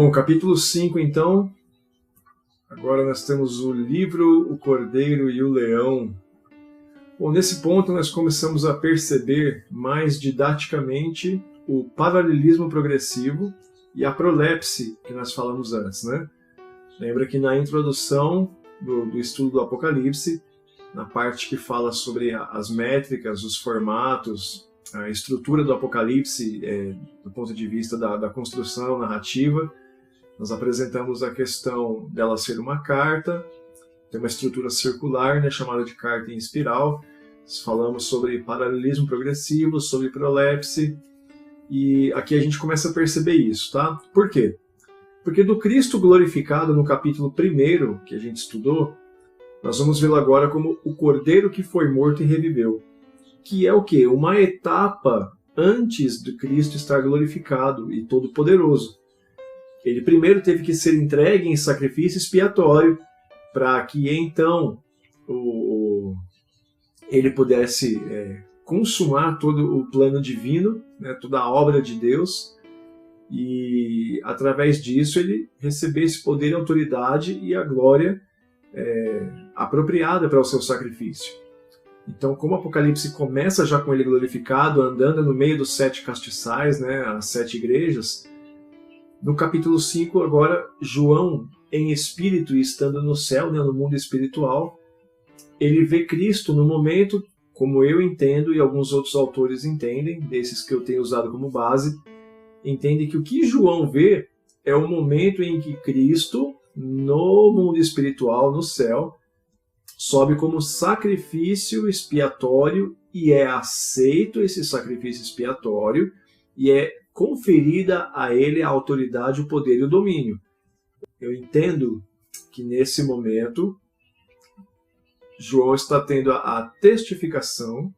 Bom, capítulo 5, então. Agora nós temos o livro, o Cordeiro e o Leão. Bom, nesse ponto nós começamos a perceber mais didaticamente o paralelismo progressivo e a prolepse que nós falamos antes, né? Lembra que na introdução do estudo do Apocalipse, na parte que fala sobre as métricas, os formatos, a estrutura do Apocalipse do ponto de vista da construção narrativa, nós apresentamos a questão dela ser uma carta, tem uma estrutura circular, né, chamada de carta em espiral. Falamos sobre paralelismo progressivo, sobre prolepse, e aqui a gente começa a perceber isso, tá? Por quê? Porque do Cristo glorificado no capítulo 1 que a gente estudou, nós vamos vê-lo agora como o Cordeiro que foi morto e reviveu, que é o quê? Uma etapa antes de Cristo estar glorificado e todo-poderoso. Ele primeiro teve que ser entregue em sacrifício expiatório para que então ele pudesse consumar todo o plano divino, né, toda a obra de Deus, e através disso ele recebesse poder e autoridade e a glória apropriada para o seu sacrifício. Então, como o Apocalipse começa já com ele glorificado, andando no meio dos 7 castiçais, né, as 7 igrejas, no capítulo 5, agora, João, em espírito e estando no céu, né, no mundo espiritual, ele vê Cristo no momento, como eu entendo e alguns outros autores entendem, desses que eu tenho usado como base, entendem que o que João vê é o momento em que Cristo, no mundo espiritual, no céu, sobe como sacrifício expiatório e é aceito esse sacrifício expiatório e é conferida a ele a autoridade, o poder e o domínio. Eu entendo que nesse momento João está tendo a testificação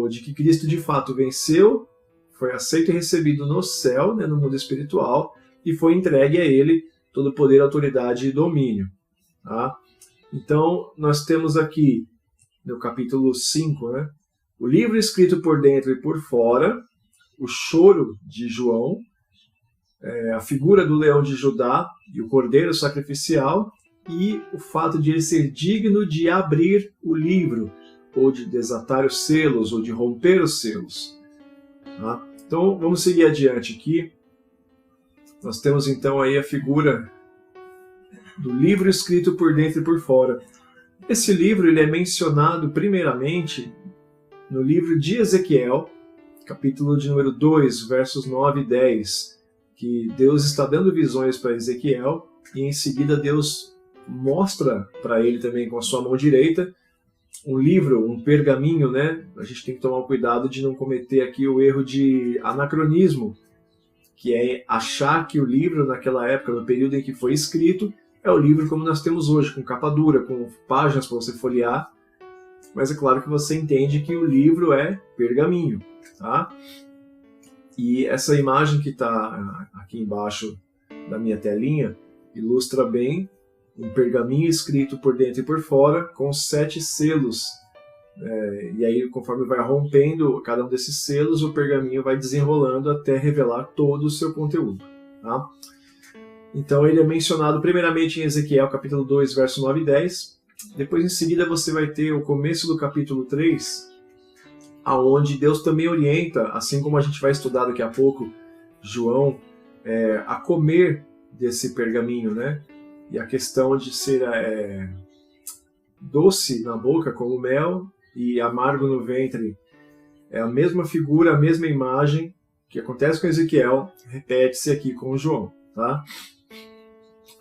de que Cristo de fato venceu, foi aceito e recebido no céu, né, no mundo espiritual, e foi entregue a ele todo o poder, autoridade e domínio. Tá? Então, nós temos aqui, no capítulo 5, né, o livro escrito por dentro e por fora, o choro de João, a figura do leão de Judá e o cordeiro sacrificial, e o fato de ele ser digno de abrir o livro, ou de desatar os selos, ou de romper os selos. Tá? Então, vamos seguir adiante aqui. Nós temos então aí a figura do livro escrito por dentro e por fora. Esse livro ele é mencionado primeiramente no livro de Ezequiel, capítulo de número 2, versos 9 e 10, que Deus está dando visões para Ezequiel e em seguida Deus mostra para ele também com a sua mão direita um livro, um pergaminho, né? A gente tem que tomar cuidado de não cometer aqui o erro de anacronismo, que é achar que o livro naquela época, no período em que foi escrito, é o livro como nós temos hoje, com capa dura, com páginas para você folhear, mas é claro que você entende que o livro é pergaminho. Tá? E essa imagem que está aqui embaixo da minha telinha ilustra bem um pergaminho escrito por dentro e por fora com 7 selos. E aí, conforme vai rompendo cada um desses selos, o pergaminho vai desenrolando até revelar todo o seu conteúdo. Tá? Então ele é mencionado primeiramente em Ezequiel capítulo 2, verso 9 e 10. Depois em seguida você vai ter o começo do capítulo 3, aonde Deus também orienta, assim como a gente vai estudar daqui a pouco, João, a comer desse pergaminho, né? E a questão de ser doce na boca como mel e amargo no ventre. É a mesma figura, a mesma imagem que acontece com Ezequiel, repete-se aqui com João. Tá?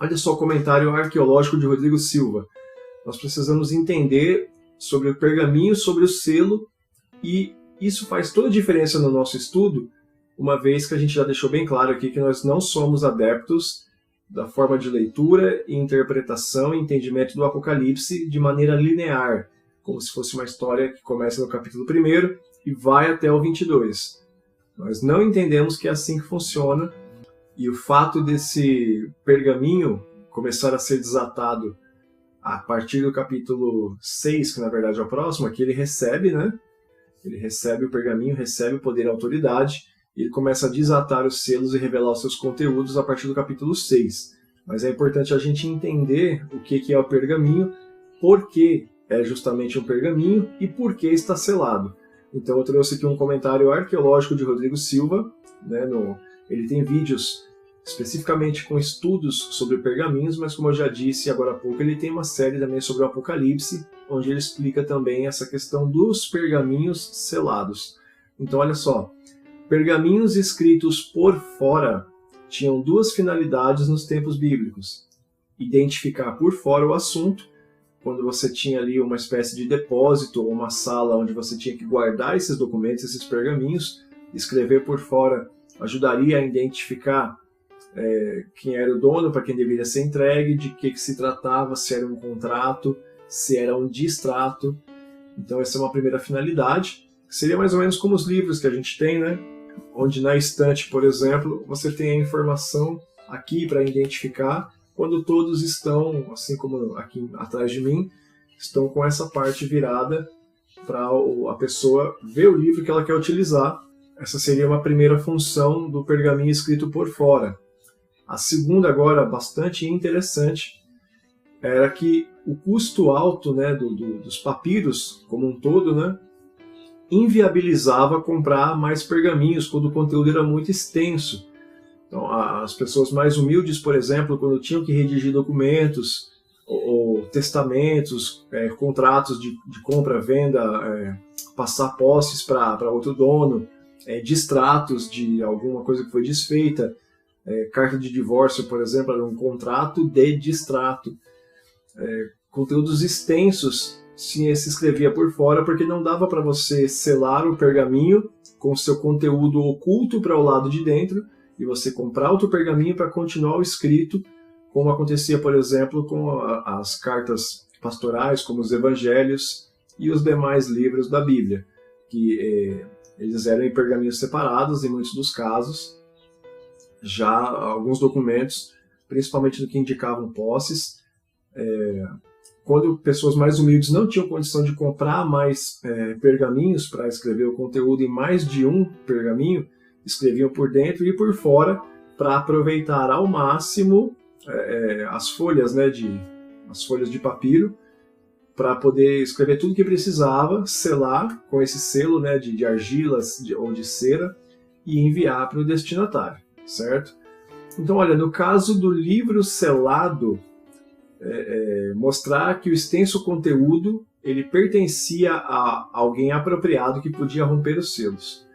Olha só o comentário arqueológico de Rodrigo Silva. Nós precisamos entender sobre o pergaminho, sobre o selo, e isso faz toda a diferença no nosso estudo, uma vez que a gente já deixou bem claro aqui que nós não somos adeptos da forma de leitura, interpretação e entendimento do Apocalipse de maneira linear, como se fosse uma história que começa no capítulo 1 e vai até o 22. Nós não entendemos que é assim que funciona, e o fato desse pergaminho começar a ser desatado a partir do capítulo 6, que na verdade é o próximo, aqui ele recebe, né? Ele recebe o pergaminho, recebe o poder e a autoridade, ele começa a desatar os selos e revelar os seus conteúdos a partir do capítulo 6. Mas é importante a gente entender o que é o pergaminho, por que é justamente um pergaminho e por que está selado. Então eu trouxe aqui um comentário arqueológico de Rodrigo Silva, né, ele tem vídeos especificamente com estudos sobre pergaminhos, mas como eu já disse agora há pouco, ele tem uma série também sobre o Apocalipse, onde ele explica também essa questão dos pergaminhos selados. Então olha só, pergaminhos escritos por fora tinham duas finalidades nos tempos bíblicos: identificar por fora o assunto, quando você tinha ali uma espécie de depósito ou uma sala onde você tinha que guardar esses documentos, esses pergaminhos. Escrever por fora ajudaria a identificar quem era o dono, para quem deveria ser entregue, de que se tratava, se era um contrato, se era um distrato. Então essa é uma primeira finalidade. Seria mais ou menos como os livros que a gente tem, né? Onde na estante, por exemplo, você tem a informação aqui para identificar, quando todos estão, assim como aqui atrás de mim, estão com essa parte virada para a pessoa ver o livro que ela quer utilizar. Essa seria uma primeira função do pergaminho escrito por fora. A segunda, agora, bastante interessante, era que o custo alto, né, dos papiros como um todo, né, inviabilizava comprar mais pergaminhos quando o conteúdo era muito extenso. Então, as pessoas mais humildes, por exemplo, quando tinham que redigir documentos ou testamentos, contratos de compra-venda, passar posses para outro dono, distratos de alguma coisa que foi desfeita, carta de divórcio, por exemplo, era um contrato de distrato. Conteúdos extensos se escrevia por fora, porque não dava para você selar o pergaminho com seu conteúdo oculto para o lado de dentro e você comprar outro pergaminho para continuar o escrito, como acontecia, por exemplo, com as cartas pastorais, como os evangelhos e os demais livros da Bíblia, que eles eram em pergaminhos separados em muitos dos casos. Já alguns documentos, principalmente no que indicavam posses, quando pessoas mais humildes não tinham condição de comprar mais pergaminhos para escrever o conteúdo em mais de um pergaminho, escreviam por dentro e por fora para aproveitar ao máximo as folhas, né, as folhas de papiro, para poder escrever tudo que precisava, selar com esse selo, né, de argilas ou de cera e enviar para o destinatário, certo? Então, olha, no caso do livro selado, mostrar que o extenso conteúdo ele pertencia a alguém apropriado que podia romper os selos.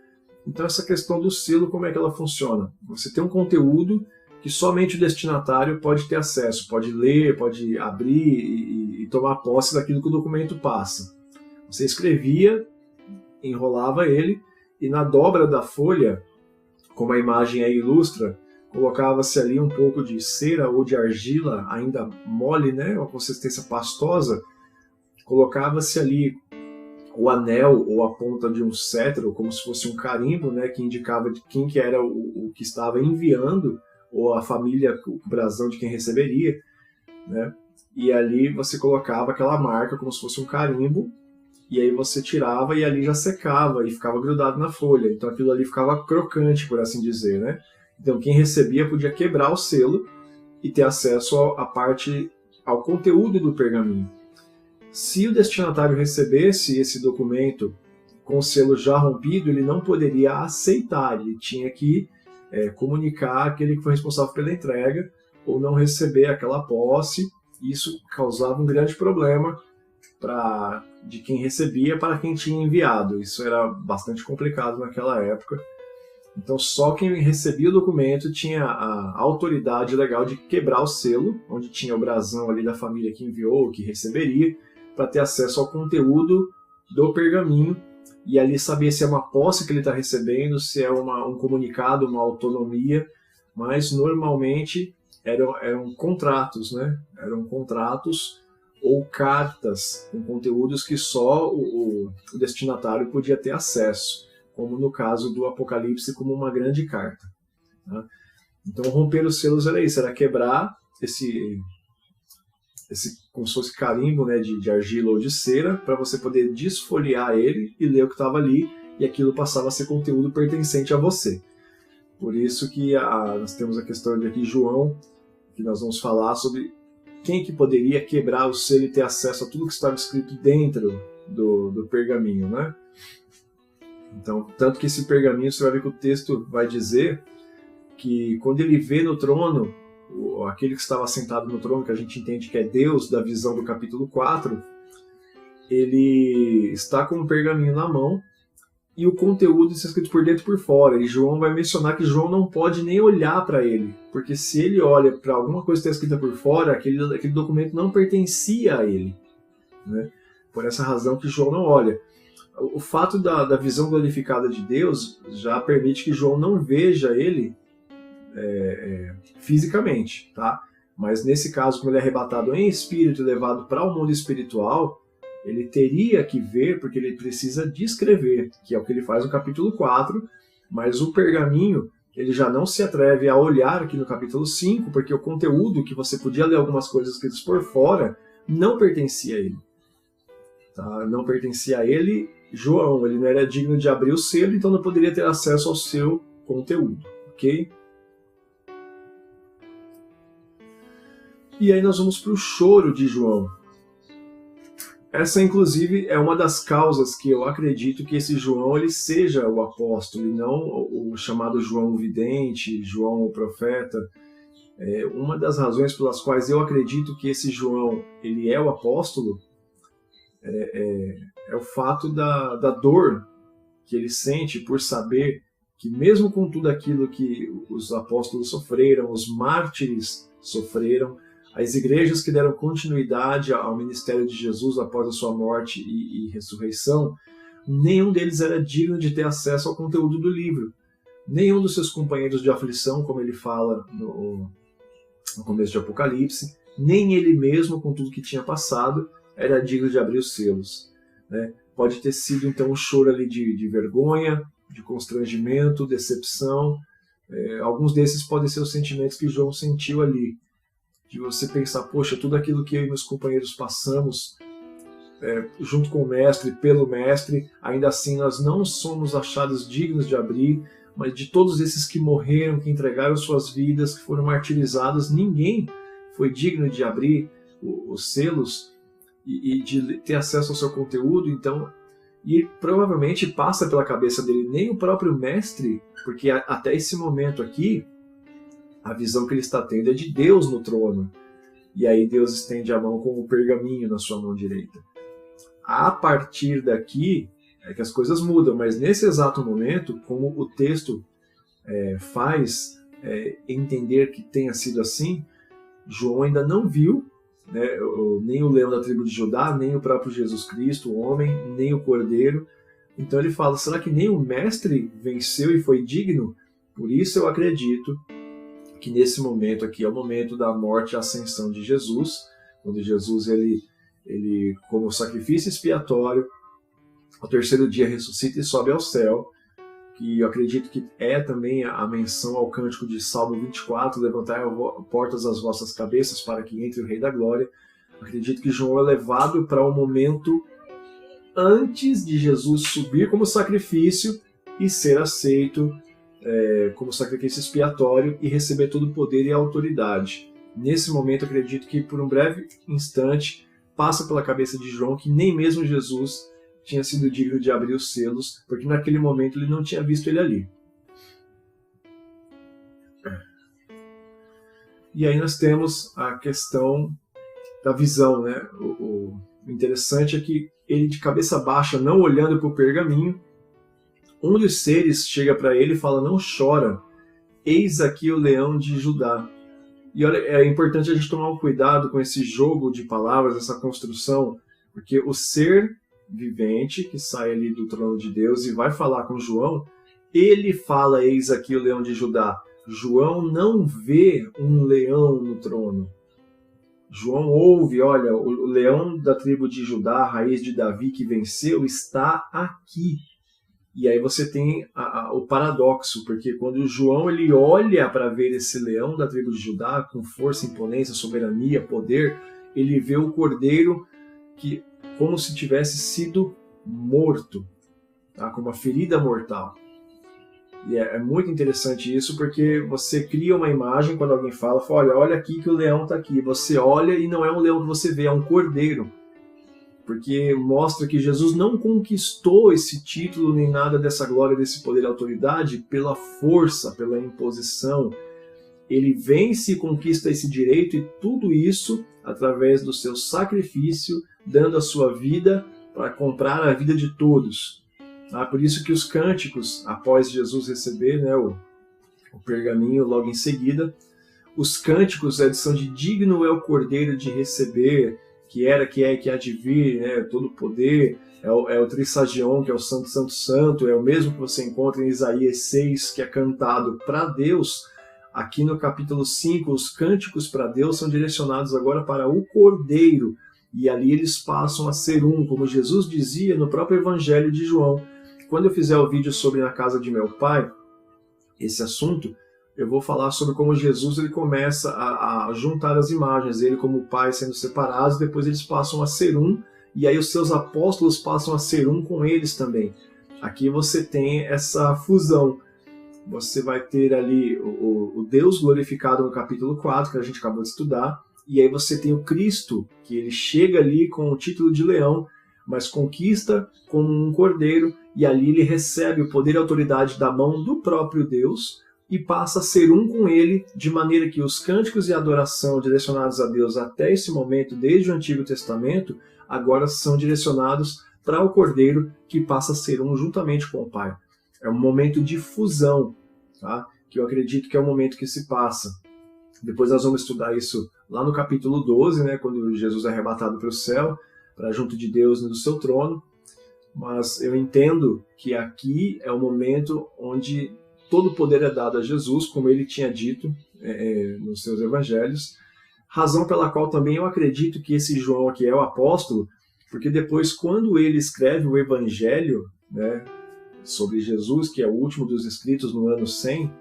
Então essa questão do selo, como é que ela funciona? Você tem um conteúdo que somente o destinatário pode ter acesso, pode ler, pode abrir e tomar posse daquilo que o documento passa. Você escrevia, enrolava ele e na dobra da folha, como a imagem aí ilustra, colocava-se ali um pouco de cera ou de argila, ainda mole, né, uma consistência pastosa, colocava-se ali o anel ou a ponta de um cetro, como se fosse um carimbo, né, que indicava de quem que era o que estava enviando, ou a família, o brasão de quem receberia, né, e ali você colocava aquela marca como se fosse um carimbo, e aí você tirava e ali já secava e ficava grudado na folha, então aquilo ali ficava crocante, por assim dizer, né. Então quem recebia podia quebrar o selo e ter acesso ao conteúdo do pergaminho. Se o destinatário recebesse esse documento com o selo já rompido, ele não poderia aceitar, ele tinha que comunicar aquele que foi responsável pela entrega ou não receber aquela posse. Isso causava um grande problema de quem recebia para quem tinha enviado. Isso era bastante complicado naquela época. Então só quem recebia o documento tinha a autoridade legal de quebrar o selo, onde tinha o brasão ali da família que enviou, que receberia, para ter acesso ao conteúdo do pergaminho e ali saber se é uma posse que ele está recebendo, se é um comunicado, uma autonomia, mas normalmente eram contratos, né? Eram contratos ou cartas com conteúdos que só o destinatário podia ter acesso, como no caso do Apocalipse, como uma grande carta. Tá? Então romper os selos era isso, era quebrar esse como se fosse carimbo, né, de argila ou de cera, para você poder desfolhear ele e ler o que estava ali, e aquilo passava a ser conteúdo pertencente a você. Por isso que nós temos a questão de aqui João, que nós vamos falar sobre quem que poderia quebrar o selo e ter acesso a tudo que estava escrito dentro do pergaminho, né? Então, tanto que esse pergaminho, você vai ver que o texto vai dizer que quando ele vê no trono, aquele que estava sentado no trono, que a gente entende que é Deus, da visão do capítulo 4, ele está com um pergaminho na mão e o conteúdo está escrito por dentro e por fora. E João vai mencionar que João não pode nem olhar para ele, porque se ele olha para alguma coisa que está escrita por fora, aquele documento não pertencia a ele, né? Por essa razão que João não olha. O fato da visão glorificada de Deus já permite que João não veja ele fisicamente, tá? Mas nesse caso, como ele é arrebatado em espírito e levado para o mundo espiritual, ele teria que ver, porque ele precisa descrever, que é o que ele faz no capítulo 4, mas o pergaminho, ele já não se atreve a olhar aqui no capítulo 5, porque o conteúdo, que você podia ler algumas coisas escritas por fora, não pertencia a ele. Tá? Não pertencia a ele, João, ele não era digno de abrir o selo, então não poderia ter acesso ao seu conteúdo, ok? E aí nós vamos para o choro de João. Essa, inclusive, é uma das causas que eu acredito que esse João ele seja o apóstolo, e não o chamado João o Vidente, João o Profeta. Uma das razões pelas quais eu acredito que esse João ele é o apóstolo é o fato da dor que ele sente por saber que mesmo com tudo aquilo que os apóstolos sofreram, os mártires sofreram, as igrejas que deram continuidade ao ministério de Jesus após a sua morte e ressurreição, nenhum deles era digno de ter acesso ao conteúdo do livro. Nenhum dos seus companheiros de aflição, como ele fala no começo de Apocalipse, nem ele mesmo, com tudo que tinha passado, era digno de abrir os selos, né? Pode ter sido então um choro ali de vergonha, de constrangimento, decepção. Alguns desses podem ser os sentimentos que João sentiu ali, de você pensar, poxa, tudo aquilo que eu e meus companheiros passamos junto com o Mestre, pelo Mestre, ainda assim nós não somos achados dignos de abrir, mas de todos esses que morreram, que entregaram suas vidas, que foram martirizados, ninguém foi digno de abrir os selos e de ter acesso ao seu conteúdo. Então, e provavelmente passa pela cabeça dele nem o próprio Mestre, porque até esse momento aqui, a visão que ele está tendo é de Deus no trono. E aí Deus estende a mão com o pergaminho na sua mão direita. A partir daqui é que as coisas mudam, mas nesse exato momento, como o texto faz entender que tenha sido assim, João ainda não viu, né, nem o leão da tribo de Judá, nem o próprio Jesus Cristo, o homem, nem o cordeiro. Então ele fala, será que nem o Mestre venceu e foi digno? Por isso eu acredito que nesse momento aqui é o momento da morte e ascensão de Jesus, quando Jesus, ele como sacrifício expiatório, ao terceiro dia ressuscita e sobe ao céu, que eu acredito que é também a menção ao cântico de Salmo 24, levantai portas as vossas cabeças para que entre o Rei da Glória. Acredito que João é levado para um momento antes de Jesus subir como sacrifício e ser aceito como sacrifício expiatório e receber todo o poder e a autoridade. Nesse momento, acredito que por um breve instante passa pela cabeça de João que nem mesmo Jesus tinha sido digno de abrir os selos, porque naquele momento ele não tinha visto ele ali. E aí nós temos a questão da visão, né? O interessante é que ele, de cabeça baixa, não olhando para o pergaminho, um dos seres chega para ele e fala, não chora, eis aqui o leão de Judá. E olha, é importante a gente tomar um cuidado com esse jogo de palavras, essa construção, porque o ser vivente que sai ali do trono de Deus e vai falar com João, ele fala, eis aqui o leão de Judá. João não vê um leão no trono. João ouve, olha, o leão da tribo de Judá, a raiz de Davi que venceu, está aqui. E aí você tem o paradoxo, porque quando João ele olha para ver esse leão da tribo de Judá, com força, imponência, soberania, poder, ele vê o cordeiro que, como se tivesse sido morto, tá? Com uma ferida mortal. E é muito interessante isso, porque você cria uma imagem quando alguém fala, olha aqui que o leão está aqui. Você olha e não é um leão que você vê, é um cordeiro. Porque mostra que Jesus não conquistou esse título nem nada dessa glória, desse poder e autoridade pela força, pela imposição. Ele vence e conquista esse direito, e tudo isso através do seu sacrifício, dando a sua vida para comprar a vida de todos. Por isso que os cânticos, após Jesus receber, né, o pergaminho logo em seguida, os cânticos são de digno é o Cordeiro de receber, que era, que é e que há de vir, né, todo o poder, é o Trissagion, que é o Santo, Santo, Santo, é o mesmo que você encontra em Isaías 6, que é cantado para Deus. Aqui no capítulo 5, os cânticos para Deus são direcionados agora para o Cordeiro, e ali eles passam a ser um, como Jesus dizia no próprio Evangelho de João. Quando eu fizer o vídeo sobre Na Casa de Meu Pai, esse assunto, eu vou falar sobre como Jesus ele começa a juntar as imagens, ele como o Pai sendo separados, depois eles passam a ser um, e aí os seus apóstolos passam a ser um com eles também. Aqui você tem essa fusão. Você vai ter ali o Deus glorificado no capítulo 4, que a gente acabou de estudar, e aí você tem o Cristo, que ele chega ali com o título de leão, mas conquista como um cordeiro, e ali ele recebe o poder e a autoridade da mão do próprio Deus e passa a ser um com ele, de maneira que os cânticos e adoração direcionados a Deus até esse momento, desde o Antigo Testamento, agora são direcionados para o Cordeiro, que passa a ser um juntamente com o Pai. É um momento de fusão, tá? Que eu acredito que é o momento que se passa. Depois nós vamos estudar isso lá no capítulo 12, né, quando Jesus é arrebatado para o céu, para junto de Deus no seu trono. Mas eu entendo que aqui é o momento onde todo o poder é dado a Jesus, como ele tinha dito nos seus evangelhos, razão pela qual também eu acredito que esse João aqui é o apóstolo, porque depois, quando ele escreve o evangelho, né, sobre Jesus, que é o último dos escritos no ano 100,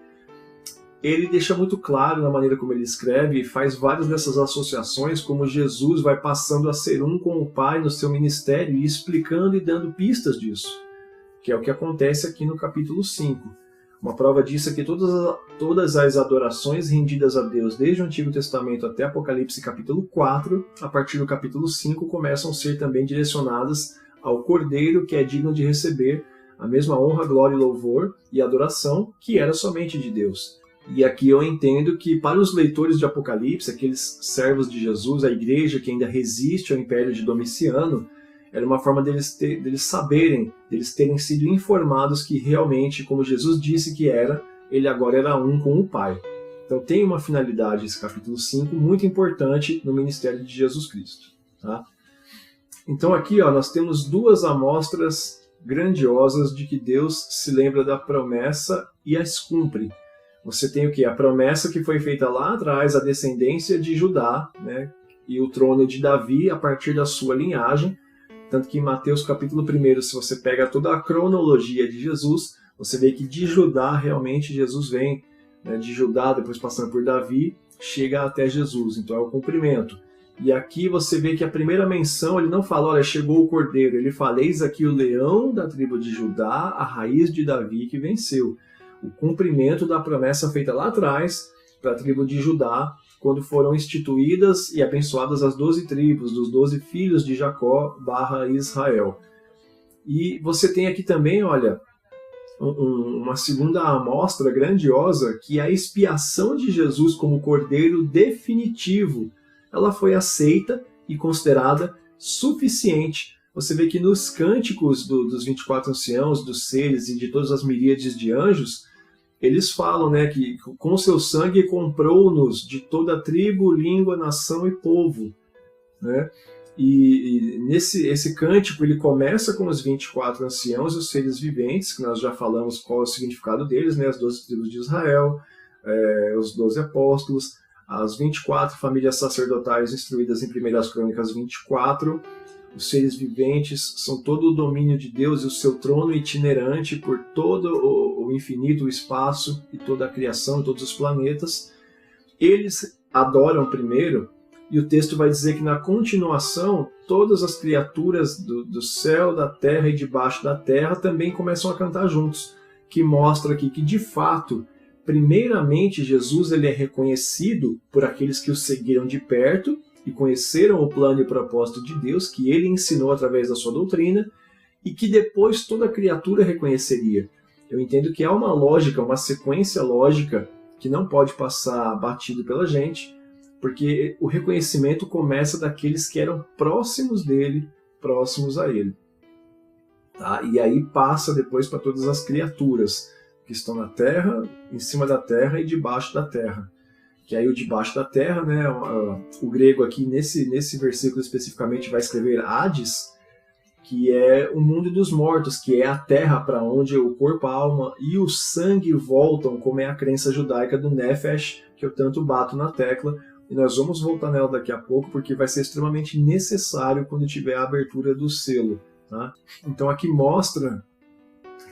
ele deixa muito claro na maneira como ele escreve e faz várias dessas associações, como Jesus vai passando a ser um com o Pai no seu ministério e explicando e dando pistas disso, que é o que acontece aqui no capítulo 5. Uma prova disso é que todas as adorações rendidas a Deus desde o Antigo Testamento até Apocalipse capítulo 4, a partir do capítulo 5, começam a ser também direcionadas ao Cordeiro, que é digno de receber a mesma honra, glória e louvor e adoração que era somente de Deus. E aqui eu entendo que para os leitores de Apocalipse, aqueles servos de Jesus, a igreja que ainda resiste ao império de Domiciano, era uma forma deles saberem, deles terem sido informados que realmente, como Jesus disse que era, ele agora era um com o Pai. Então tem uma finalidade esse capítulo 5 muito importante no ministério de Jesus Cristo. Tá? Então aqui nós temos duas amostras grandiosas de que Deus se lembra da promessa e as cumpre. Você tem o quê? A promessa que foi feita lá atrás, a descendência de Judá, né? E o trono de Davi a partir da sua linhagem. Tanto que em Mateus capítulo 1, se você pega toda a cronologia de Jesus, você vê que de Judá realmente Jesus vem, né? De Judá, depois passando por Davi, chega até Jesus. Então é o cumprimento. E aqui você vê que a primeira menção, ele não fala, olha, chegou o Cordeiro. Ele fala, eis aqui o leão da tribo de Judá, a raiz de Davi que venceu. O cumprimento da promessa feita lá atrás para a tribo de Judá, quando foram instituídas e abençoadas as 12 tribos, dos 12 filhos de Jacó / Israel. E você tem aqui também, olha, uma segunda amostra grandiosa, que é a expiação de Jesus como cordeiro definitivo. Ela foi aceita e considerada suficiente. Você vê que nos cânticos dos 24 anciãos, dos seres e de todas as miríades de anjos, eles falam, né, que com seu sangue comprou-nos de toda tribo, língua, nação e povo. Né? E esse cântico ele começa com os 24 anciãos e os seres viventes, que nós já falamos qual é o significado deles, né, as 12 tribos de Israel, os 12 apóstolos, as 24 famílias sacerdotais instruídas em 1 Crônicas 24, os seres viventes são todo o domínio de Deus e o seu trono itinerante por todo o infinito, o espaço e toda a criação, todos os planetas. Eles adoram primeiro, e o texto vai dizer que na continuação, todas as criaturas do céu, da terra e debaixo da terra também começam a cantar juntos, que mostra aqui que, de fato, primeiramente Jesus ele é reconhecido por aqueles que o seguiram de perto e conheceram o plano e o propósito de Deus, que ele ensinou através da sua doutrina, e que depois toda criatura reconheceria. Eu entendo que há uma lógica, uma sequência lógica que não pode passar batido pela gente, porque o reconhecimento começa daqueles que eram próximos dele, próximos a ele. Tá? E aí passa depois para todas as criaturas que estão na terra, em cima da terra e debaixo da terra. Que aí o debaixo da terra, né, o grego aqui nesse versículo especificamente vai escrever Hades, que é o mundo dos mortos, que é a terra para onde o corpo, a alma e o sangue voltam, como é a crença judaica do Nefesh, que eu tanto bato na tecla. E nós vamos voltar nela daqui a pouco, porque vai ser extremamente necessário quando tiver a abertura do selo. Tá? Então aqui mostra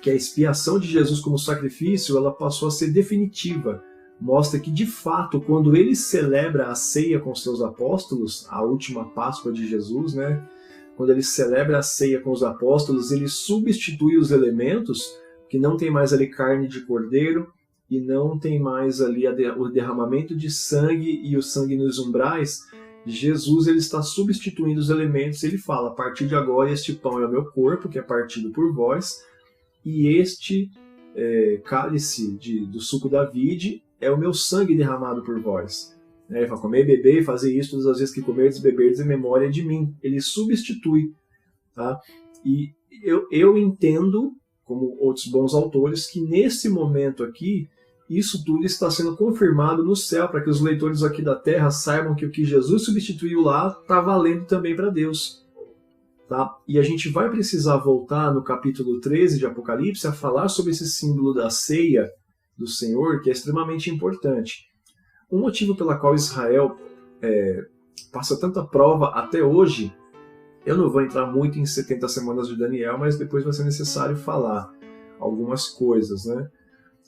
que a expiação de Jesus como sacrifício ela passou a ser definitiva. Mostra que, de fato, quando ele celebra a ceia com seus apóstolos, a última Páscoa de Jesus, né? Quando ele celebra a ceia com os apóstolos, ele substitui os elementos, que não tem mais ali carne de cordeiro, e não tem mais ali o derramamento de sangue e o sangue nos umbrais. Jesus ele está substituindo os elementos, ele fala, a partir de agora este pão é o meu corpo, que é partido por vós, e este cálice do suco da vide é o meu sangue derramado por vós. Ele fala, comer e beber e fazer isso todas as vezes que comerdes e beberdes em memória de mim. Ele substitui. Tá? E eu entendo, como outros bons autores, que nesse momento aqui, isso tudo está sendo confirmado no céu, para que os leitores aqui da terra saibam que o que Jesus substituiu lá está valendo também para Deus. Tá? E a gente vai precisar voltar no capítulo 13 de Apocalipse a falar sobre esse símbolo da ceia do Senhor, que é extremamente importante. Um motivo pela qual Israel passa tanta prova até hoje, eu não vou entrar muito em 70 semanas de Daniel, mas depois vai ser necessário falar algumas coisas, né?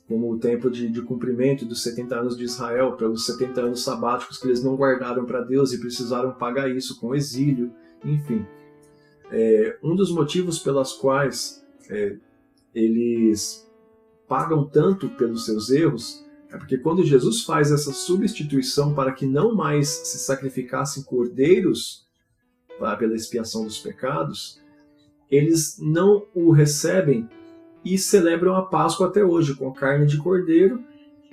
Como o tempo de cumprimento dos 70 anos de Israel, pelos 70 anos sabáticos que eles não guardaram para Deus e precisaram pagar isso com exílio, enfim. Um dos motivos pelas quais eles pagam tanto pelos seus erros é porque quando Jesus faz essa substituição para que não mais se sacrificassem cordeiros pela expiação dos pecados, eles não o recebem e celebram a Páscoa até hoje com carne de cordeiro.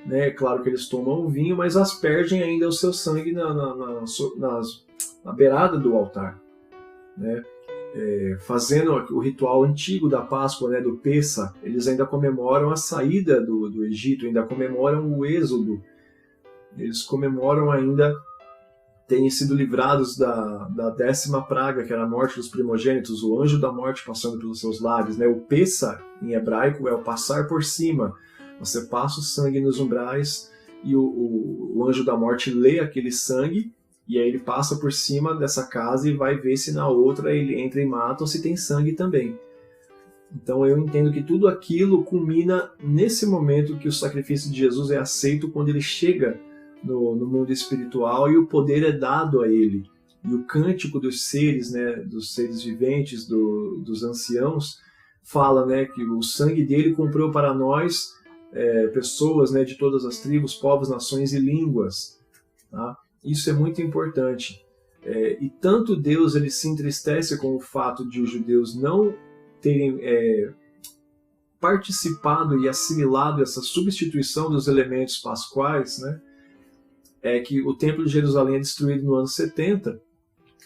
Né? Claro que eles tomam o vinho, mas aspergem ainda o seu sangue na beirada do altar. Né? Fazendo o ritual antigo da Páscoa, né, do Pessa, eles ainda comemoram a saída do Egito, ainda comemoram o êxodo, eles comemoram ainda terem sido livrados da 10ª praga, que era a morte dos primogênitos, o anjo da morte passando pelos seus lares. Né? O Pessa, em hebraico, é o passar por cima. Você passa o sangue nos umbrais e o anjo da morte lê aquele sangue, e aí ele passa por cima dessa casa e vai ver se na outra ele entra e mata ou se tem sangue também. Então eu entendo que tudo aquilo culmina nesse momento que o sacrifício de Jesus é aceito quando ele chega no mundo espiritual e o poder é dado a ele. E o cântico dos seres, né, dos seres viventes, dos anciãos, fala, né, que o sangue dele comprou para nós pessoas, né, de todas as tribos, povos, nações e línguas. Tá? Isso é muito importante. E tanto Deus ele se entristece com o fato de os judeus não terem participado e assimilado essa substituição dos elementos pascuais, né? Que o Templo de Jerusalém é destruído no ano 70,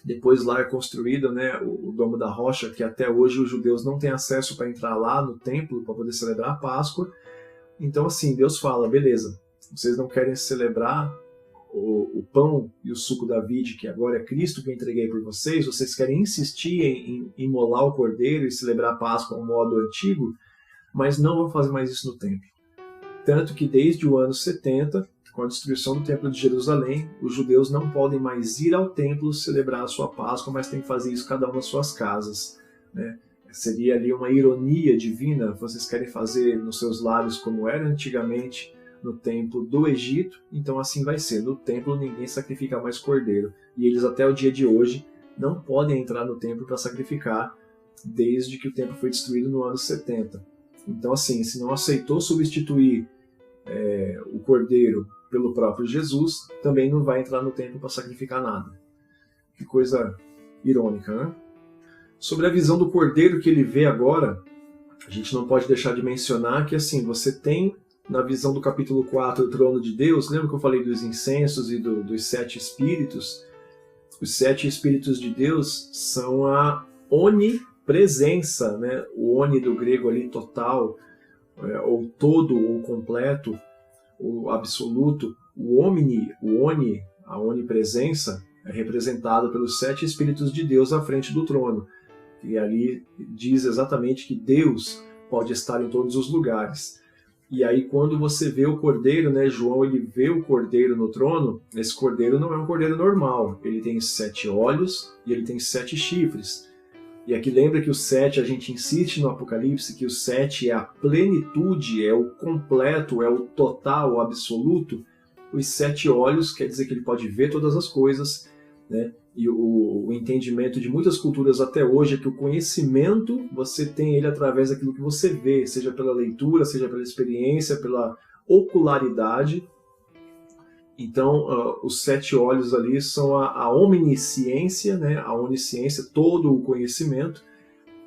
depois lá é construído, né, o Domo da Rocha, que até hoje os judeus não têm acesso para entrar lá no templo para poder celebrar a Páscoa. Então assim, Deus fala, beleza, vocês não querem celebrar o pão e o suco da vide, que agora é Cristo que eu entreguei por vocês, vocês querem insistir em imolar o cordeiro e celebrar a Páscoa ao modo antigo, mas não vão fazer mais isso no templo. Tanto que desde o ano 70, com a destruição do Templo de Jerusalém, os judeus não podem mais ir ao templo celebrar a sua Páscoa, mas tem que fazer isso cada um nas suas casas. Né? Seria ali uma ironia divina, vocês querem fazer nos seus lares como era antigamente, no templo do Egito, então assim vai ser. No templo ninguém sacrifica mais cordeiro. E eles até o dia de hoje não podem entrar no templo para sacrificar, desde que o templo foi destruído no ano 70. Então, assim, se não aceitou substituir o cordeiro pelo próprio Jesus, também não vai entrar no templo para sacrificar nada. Que coisa irônica, né? Sobre a visão do cordeiro que ele vê agora, a gente não pode deixar de mencionar que, assim, você tem na visão do capítulo 4 o trono de Deus. Lembra que eu falei dos incensos e dos 7 espíritos? Os 7 espíritos de Deus são a onipresença, né? O oni do grego ali, total, ou todo, ou completo, o absoluto. O omni, o oni, a onipresença, é representado pelos 7 espíritos de Deus à frente do trono. E ali diz exatamente que Deus pode estar em todos os lugares. E aí quando você vê o cordeiro, né, João ele vê o cordeiro no trono, esse cordeiro não é um cordeiro normal. Ele tem 7 olhos e ele tem 7 chifres. E aqui lembra que o 7, a gente insiste no Apocalipse, que o 7 é a plenitude, é o completo, é o total, o absoluto. Os 7 olhos quer dizer que ele pode ver todas as coisas, né? E o entendimento de muitas culturas até hoje é que o conhecimento, você tem ele através daquilo que você vê, seja pela leitura, seja pela experiência, pela ocularidade. Então, os 7 olhos ali são a omnisciência, né? A onisciência, todo o conhecimento.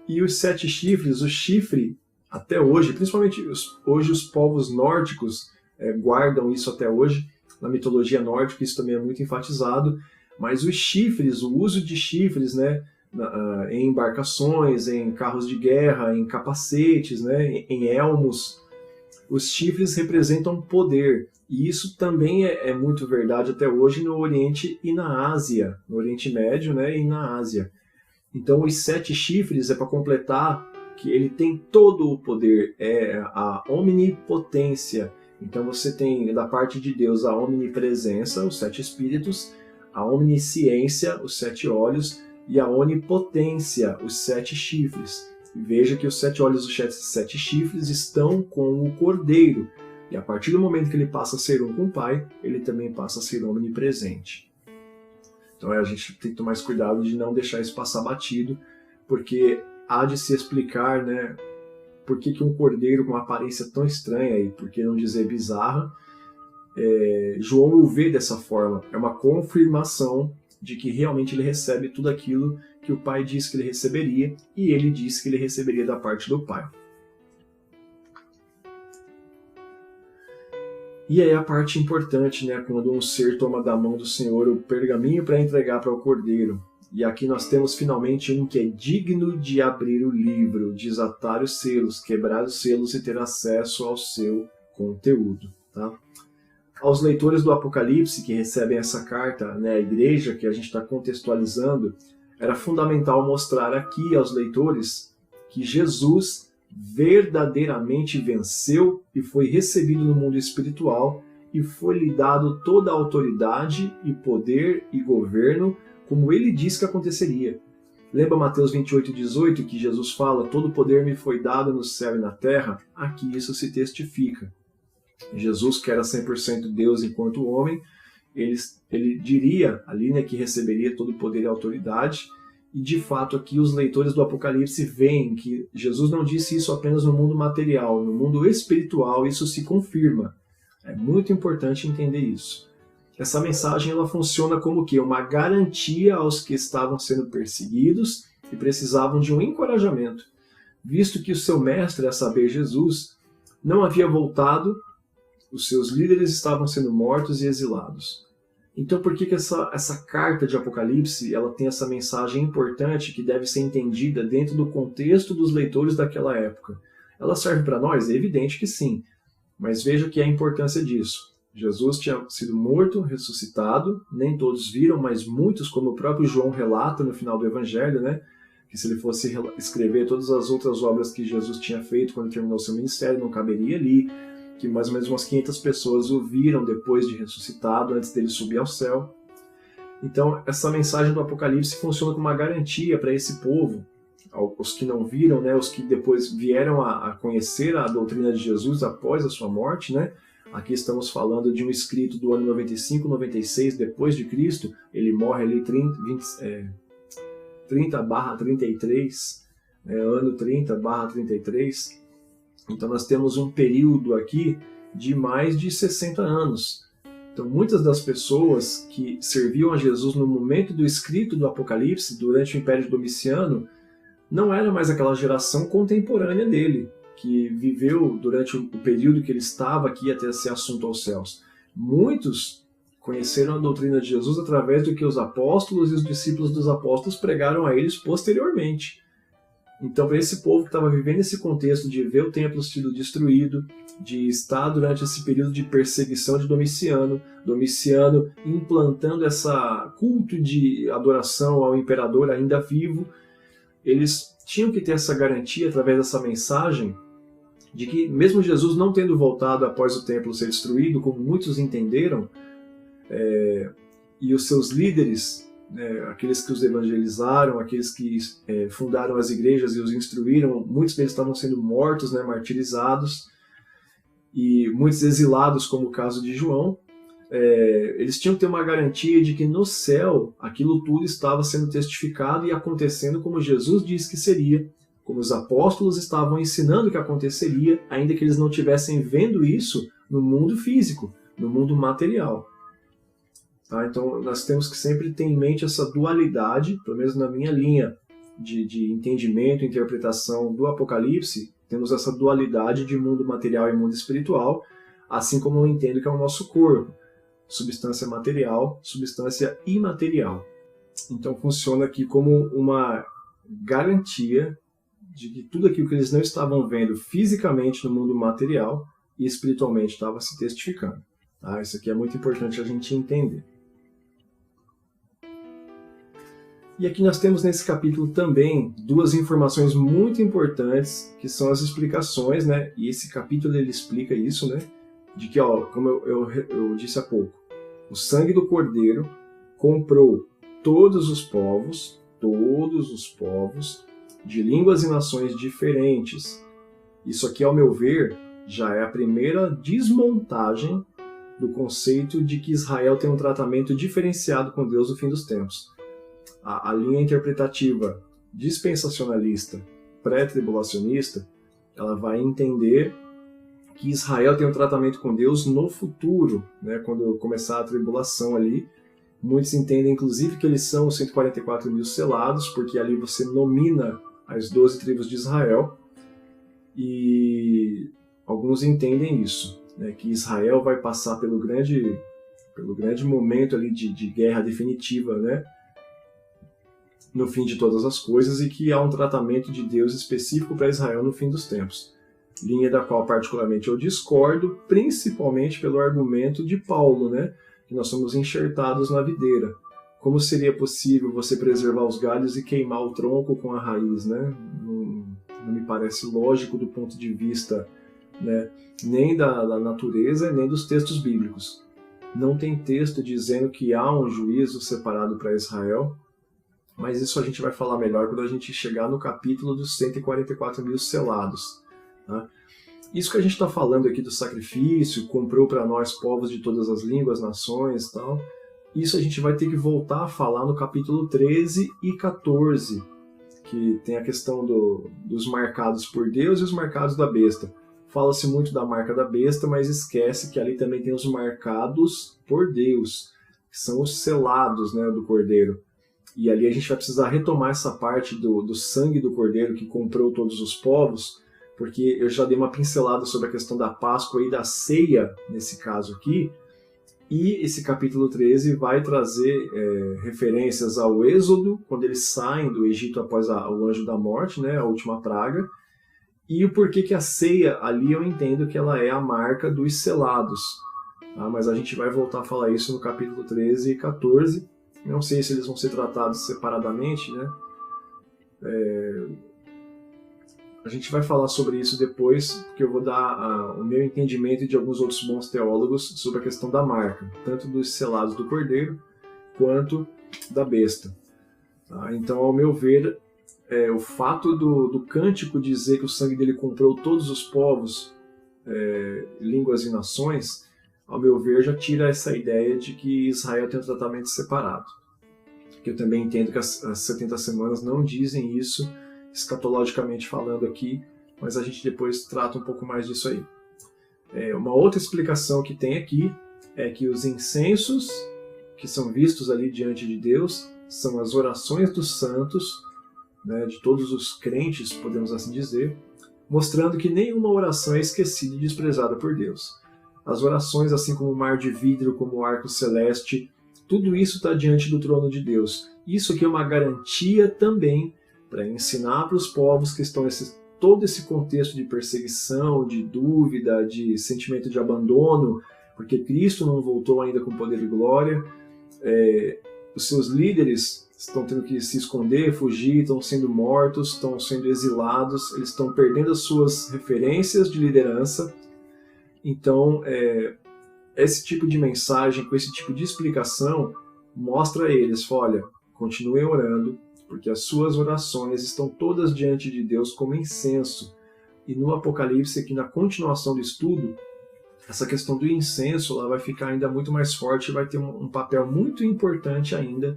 E os 7 chifres, o chifre, até hoje, principalmente hoje os povos nórdicos guardam isso até hoje. Na mitologia nórdica isso também é muito enfatizado. Mas os chifres, o uso de chifres, né, em embarcações, em carros de guerra, em capacetes, né, em elmos, os chifres representam poder. E isso também é muito verdade até hoje no Oriente e na Ásia, no Oriente Médio, né, e na Ásia. Então os 7 chifres é para completar que ele tem todo o poder, é a omnipotência. Então você tem da parte de Deus a omnipresença, os 7 espíritos, a omnisciência, os 7 olhos, e a onipotência, os 7 chifres. E veja que os 7 olhos e os 7 chifres estão com o cordeiro. E a partir do momento que ele passa a ser um com o Pai, ele também passa a ser omnipresente. Então a gente tem que tomar mais cuidado de não deixar isso passar batido, porque há de se explicar, né, por que um cordeiro com uma aparência tão estranha, e por que não dizer bizarra, João o vê dessa forma. É uma confirmação de que realmente ele recebe tudo aquilo que o Pai disse que ele receberia, e ele disse que ele receberia da parte do Pai. E aí a parte importante, né, quando um ser toma da mão do Senhor o pergaminho para entregar para o Cordeiro. E aqui nós temos finalmente um que é digno de abrir o livro, desatar os selos, quebrar os selos e ter acesso ao seu conteúdo. Tá? Aos leitores do Apocalipse que recebem essa carta, né, a igreja que a gente está contextualizando, era fundamental mostrar aqui aos leitores que Jesus verdadeiramente venceu e foi recebido no mundo espiritual e foi-lhe dado toda a autoridade e poder e governo como ele disse que aconteceria. Lembra Mateus 28:18 que Jesus fala: todo poder me foi dado no céu e na terra? Aqui isso se testifica. Jesus, que era 100% Deus enquanto homem, ele diria ali, né, que receberia todo o poder e autoridade. E de fato aqui os leitores do Apocalipse veem que Jesus não disse isso apenas no mundo material, no mundo espiritual isso se confirma. É muito importante entender isso. Essa mensagem ela funciona como que uma garantia aos que estavam sendo perseguidos e precisavam de um encorajamento, visto que o seu mestre, a saber Jesus, não havia voltado, os seus líderes estavam sendo mortos e exilados. Então por que essa carta de Apocalipse ela tem essa mensagem importante que deve ser entendida dentro do contexto dos leitores daquela época? Ela serve para nós? É evidente que sim, mas veja que é a importância disso. Jesus tinha sido morto, ressuscitado, nem todos viram, mas muitos, como o próprio João relata no final do Evangelho, né, que se ele fosse escrever todas as outras obras que Jesus tinha feito quando terminou seu ministério, não caberia ali, que mais ou menos umas 500 pessoas o viram depois de ressuscitado, antes dele subir ao céu. Então, essa mensagem do Apocalipse funciona como uma garantia para esse povo, os que não viram, né, os que depois vieram a conhecer a doutrina de Jesus após a sua morte, né. Aqui estamos falando de um escrito do ano 95, 96 depois de Cristo. Ele morre ali 30/33, ano 30/33. Então nós temos um período aqui de mais de 60 anos. Então muitas das pessoas que serviam a Jesus no momento do escrito do Apocalipse, durante o Império de Domiciano, não era mais aquela geração contemporânea dele, que viveu durante o período que ele estava aqui até ser assunto aos céus. Muitos conheceram a doutrina de Jesus através do que os apóstolos e os discípulos dos apóstolos pregaram a eles posteriormente. Então, para esse povo que estava vivendo esse contexto de ver o templo sendo destruído, de estar durante esse período de perseguição de Domiciano, Domiciano implantando essa culto de adoração ao imperador ainda vivo, eles tinham que ter essa garantia através dessa mensagem de que, mesmo Jesus não tendo voltado após o templo ser destruído, como muitos entenderam, e os seus líderes, aqueles que os evangelizaram, aqueles que fundaram as igrejas e os instruíram, muitos deles estavam sendo mortos, martirizados, e muitos exilados, como o caso de João. Eles tinham que ter uma garantia de que no céu aquilo tudo estava sendo testificado e acontecendo como Jesus disse que seria, como os apóstolos estavam ensinando que aconteceria, ainda que eles não estivessem vendo isso no mundo físico, no mundo material. Tá? Então nós temos que sempre ter em mente essa dualidade, pelo menos na minha linha de entendimento e interpretação do Apocalipse, temos essa dualidade de mundo material e mundo espiritual, assim como eu entendo que é o nosso corpo, substância material, substância imaterial. Então funciona aqui como uma garantia de que tudo aquilo que eles não estavam vendo fisicamente no mundo material e espiritualmente estava se testificando. Tá? Isso aqui é muito importante a gente entender. E aqui nós temos nesse capítulo também duas informações muito importantes, que são as explicações, e esse capítulo ele explica isso, de que, como eu disse há pouco, o sangue do Cordeiro comprou todos os povos, de línguas e nações diferentes. Isso aqui, ao meu ver, já é a primeira desmontagem do conceito de que Israel tem um tratamento diferenciado com Deus no fim dos tempos. A linha interpretativa dispensacionalista, pré-tribulacionista, ela vai entender que Israel tem um tratamento com Deus no futuro, quando começar a tribulação ali. Muitos entendem, inclusive, que eles são os 144 mil selados, porque ali você nomina as 12 tribos de Israel, e alguns entendem isso, que Israel vai passar pelo grande momento ali de guerra definitiva, no fim de todas as coisas, e que há um tratamento de Deus específico para Israel no fim dos tempos. Linha da qual particularmente eu discordo, principalmente pelo argumento de Paulo, que nós somos enxertados na videira. Como seria possível você preservar os galhos e queimar o tronco com a raiz? Não me parece lógico do ponto de vista nem da natureza nem dos textos bíblicos. Não tem texto dizendo que há um juízo separado para Israel, mas isso a gente vai falar melhor quando a gente chegar no capítulo dos 144 mil selados. Tá? Isso que a gente está falando aqui do sacrifício, comprou para nós povos de todas as línguas, nações e tal, isso a gente vai ter que voltar a falar no capítulo 13 e 14, que tem a questão dos marcados por Deus e os marcados da besta. Fala-se muito da marca da besta, mas esquece que ali também tem os marcados por Deus, que são os selados do Cordeiro. E ali a gente vai precisar retomar essa parte do sangue do Cordeiro que comprou todos os povos, porque eu já dei uma pincelada sobre a questão da Páscoa e da ceia, nesse caso aqui, e esse capítulo 13 vai trazer referências ao Êxodo, quando eles saem do Egito após o anjo da morte, a última praga, e o porquê que a ceia ali eu entendo que ela é a marca dos selados. Tá? Mas a gente vai voltar a falar isso no capítulo 13 e 14. Não sei se eles vão ser tratados separadamente, A gente vai falar sobre isso depois, porque eu vou dar o meu entendimento de alguns outros bons teólogos sobre a questão da marca, tanto dos selados do Cordeiro, quanto da besta. Tá? Então, ao meu ver, o fato do cântico dizer que o sangue dele comprou todos os povos, línguas e nações, ao meu ver, já tira essa ideia de que Israel tem um tratamento separado. Que eu também entendo que as 70 semanas não dizem isso, escatologicamente falando aqui, mas a gente depois trata um pouco mais disso aí. Uma outra explicação que tem aqui é que os incensos que são vistos ali diante de Deus são as orações dos santos, né, de todos os crentes, podemos assim dizer, mostrando que nenhuma oração é esquecida e desprezada por Deus. As orações, assim como o mar de vidro, como o arco celeste, tudo isso está diante do trono de Deus. Isso aqui é uma garantia também para ensinar para os povos que estão nesse todo esse contexto de perseguição, de dúvida, de sentimento de abandono, porque Cristo não voltou ainda com poder e glória. Os seus líderes estão tendo que se esconder, fugir, estão sendo mortos, estão sendo exilados, eles estão perdendo as suas referências de liderança. Então, esse tipo de mensagem, com esse tipo de explicação, mostra a eles, olha, continuem orando, porque as suas orações estão todas diante de Deus como incenso. E no Apocalipse, aqui na continuação do estudo, essa questão do incenso ela vai ficar ainda muito mais forte e vai ter um papel muito importante ainda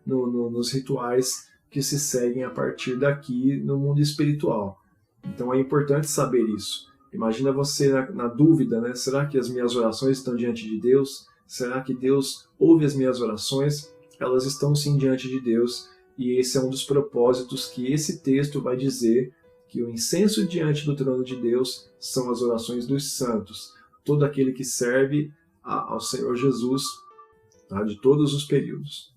nos rituais que se seguem a partir daqui no mundo espiritual. Então é importante saber isso. Imagina você na dúvida, né? Será que as minhas orações estão diante de Deus? Será que Deus ouve as minhas orações? Elas estão sim diante de Deus, e esse é um dos propósitos que esse texto vai dizer, que o incenso diante do trono de Deus são as orações dos santos, todo aquele que serve ao Senhor Jesus, tá? De todos os períodos.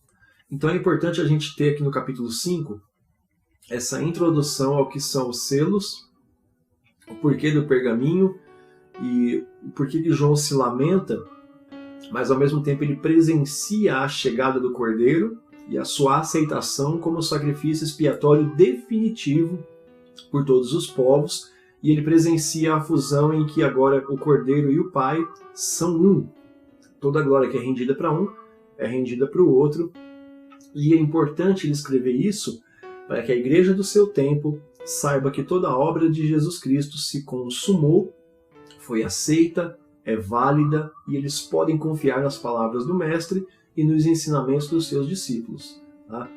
Então é importante a gente ter aqui no capítulo 5 essa introdução ao que são os selos, o porquê do pergaminho e o porquê que João se lamenta, mas ao mesmo tempo ele presencia a chegada do Cordeiro e a sua aceitação como sacrifício expiatório definitivo por todos os povos, e ele presencia a fusão em que agora o Cordeiro e o Pai são um. Toda a glória que é rendida para um é rendida para o outro, e é importante ele escrever isso para que a igreja do seu tempo saiba que toda a obra de Jesus Cristo se consumou, foi aceita, é válida, e eles podem confiar nas palavras do Mestre e nos ensinamentos dos seus discípulos. Tá?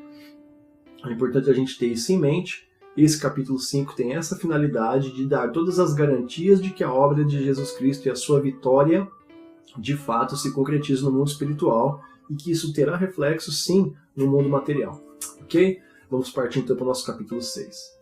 É importante a gente ter isso em mente. Esse capítulo 5 tem essa finalidade de dar todas as garantias de que a obra de Jesus Cristo e a sua vitória de fato se concretizam no mundo espiritual e que isso terá reflexo sim no mundo material. Ok? Vamos partir então para o nosso capítulo 6.